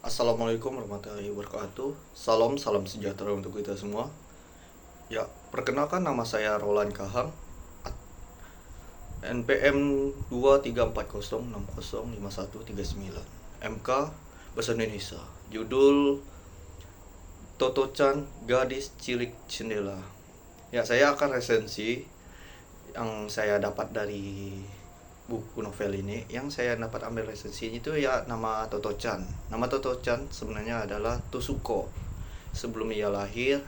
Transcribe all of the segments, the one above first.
Assalamualaikum warahmatullahi wabarakatuh. Salam sejahtera untuk kita semua. Ya, perkenalkan nama saya Roland Kahang. NPM 23406055139. MK Bahasa Indonesia. Judul Toto-chan Gadis Cilik Jendela. Ya, saya akan resensi yang saya dapat dari buku novel ini. Yang saya dapat ambil resensi itu ya nama Toto-chan. Nama Toto-chan sebenarnya adalah Tosuko. Sebelum ia lahir,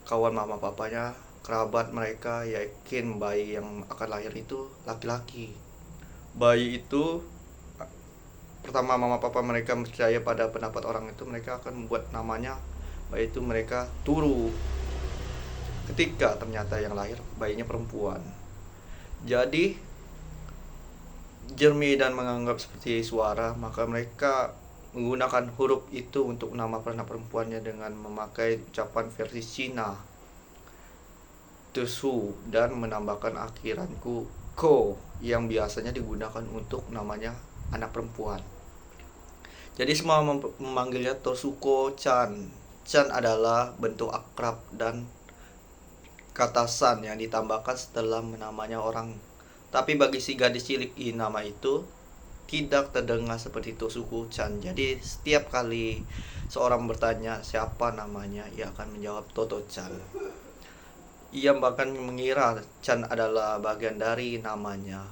kawan mama papanya, kerabat mereka yakin bayi yang akan lahir itu laki-laki. Bayi itu pertama mama papa mereka percaya pada pendapat orang itu, mereka akan membuat namanya bayi itu mereka Turu. Ketika ternyata yang lahir bayinya perempuan. Jadi jernih dan menganggap seperti suara, maka mereka menggunakan huruf itu untuk nama perempuannya dengan memakai ucapan versi Cina Tesu dan menambahkan akhiran ko yang biasanya digunakan untuk namanya anak perempuan. Jadi semua memanggilnya Tosuko-chan. Chan adalah bentuk akrab dan kata san yang ditambahkan setelah namanya orang. Tapi bagi si gadis cilik nama itu tidak terdengar seperti Tosuko-chan. Jadi setiap kali seorang bertanya siapa namanya, ia akan menjawab Toto-chan. Ia bahkan mengira Chan adalah bagian dari namanya.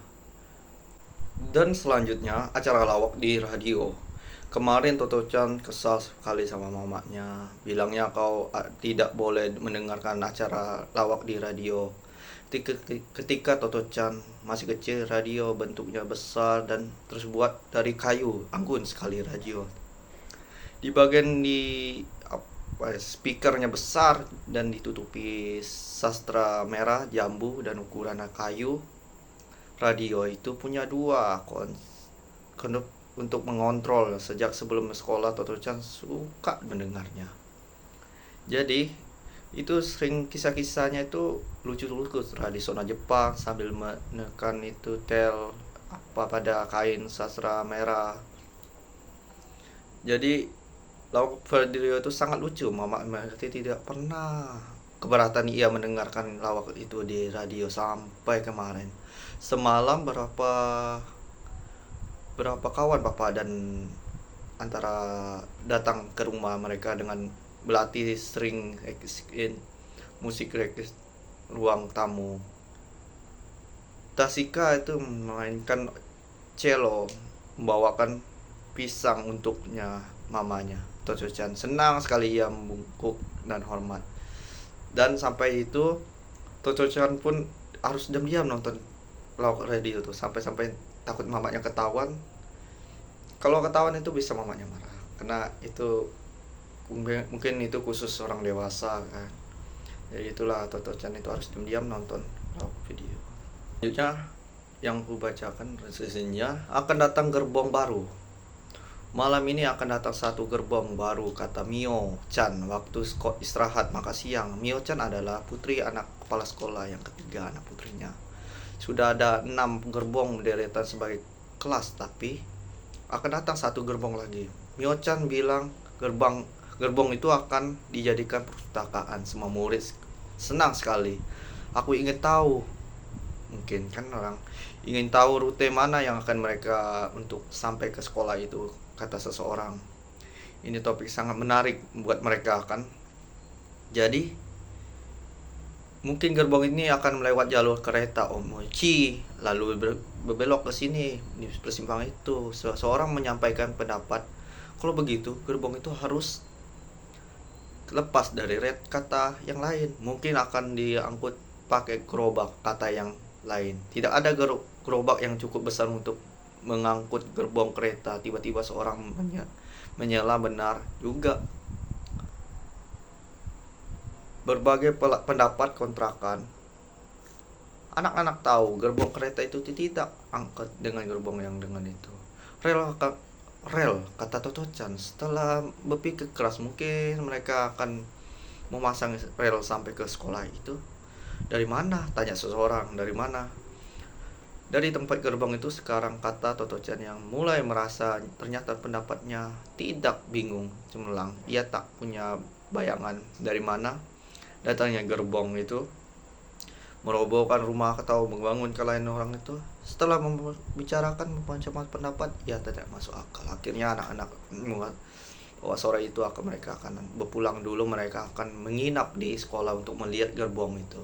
Dan selanjutnya acara lawak di radio. Kemarin Toto-chan kesal sekali sama mamanya. Bilangnya kau tidak boleh mendengarkan acara lawak di radio. Ketika Toto-chan masih kecil, radio bentuknya besar dan terbuat dari kayu. Anggun sekali radio. Di bagian speakernya besar dan ditutupi sastra merah jambu dan ukuran kayu. Radio itu punya dua knop untuk mengontrol. Sejak sebelum sekolah, Toto-chan suka mendengarnya. Jadi itu sering kisah-kisahnya itu lucu-lucu tradisional Jepang sambil menekan itu tel pada kain sastra merah. Jadi lawak radio itu sangat lucu. Mama Merti tidak pernah keberatan ia mendengarkan lawak itu di radio sampai kemarin. Semalam berapa kawan papa dan antara datang ke rumah mereka dengan berlatih string musik ruang tamu. Tasika itu memainkan cello, membawakan pisang untuknya mamanya. Toto-chan senang sekali ia membungkuk dan hormat. Dan sampai itu Toto-chan pun harus diam-diam nonton lawak radio itu sampai takut mamanya ketahuan. Kalau ketahuan itu bisa mamanya marah. Karena itu mungkin itu khusus orang dewasa kan. Jadi itulah Toto-chan itu harus diam-diam nonton video. Selanjutnya yang aku bacakan resensinya, akan datang gerbong baru. Malam ini akan datang satu gerbong baru, kata Mio-chan waktu istirahat makan siang. Mio-chan adalah putri anak kepala sekolah yang ketiga anak putrinya. Sudah ada 6 gerbong deretan sebagai kelas, tapi akan datang satu gerbong lagi. Mio-chan bilang gerbong itu akan dijadikan perpustakaan. Semua murid senang sekali. Aku ingin tahu, mungkin kan orang ingin tahu rute mana yang akan mereka untuk sampai ke sekolah itu, kata seseorang. Ini topik sangat menarik buat mereka kan. Jadi mungkin gerbong ini akan melewat jalur kereta Omochi, lalu berbelok ke sini di persimpangan itu. Seseorang menyampaikan pendapat kalau begitu gerbong itu harus lepas dari red kata yang lain. Mungkin akan diangkut pakai gerobak kata yang lain. Tidak ada gerobak yang cukup besar untuk mengangkut gerbong kereta. Tiba-tiba seorang menyela benar juga. Berbagai pendapat kontrakan. Anak-anak tahu gerbong kereta itu tidak angkat dengan gerbong yang dengan itu. Rel kata Toto-chan. Setelah berpikir keras, mungkin mereka akan memasang rel sampai ke sekolah itu. Dari mana? Tanya seseorang. Dari mana? Dari tempat gerbang itu sekarang kata Toto Chan yang mulai merasa ternyata pendapatnya tidak bingung, cemerlang. Ia tak punya bayangan dari mana datangnya gerbong itu merobohkan rumah atau membangunkan lain orang itu. Setelah membicarakan macam-macam pendapat, ia tidak masuk akal. Akhirnya anak-anak bahwa sore itu mereka akan berpulang dulu, mereka akan menginap di sekolah untuk melihat gerbong itu.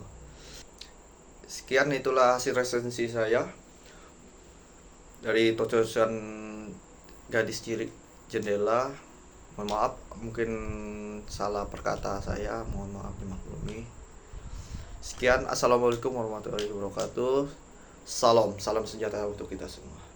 Sekian, itulah hasil resensi saya dari Tocosan Gadis Cilik Jendela. Mohon maaf mungkin salah perkata saya, mohon maaf dimaklumi. Sekian, assalamualaikum warahmatullahi wabarakatuh. Salam sejahtera untuk kita semua.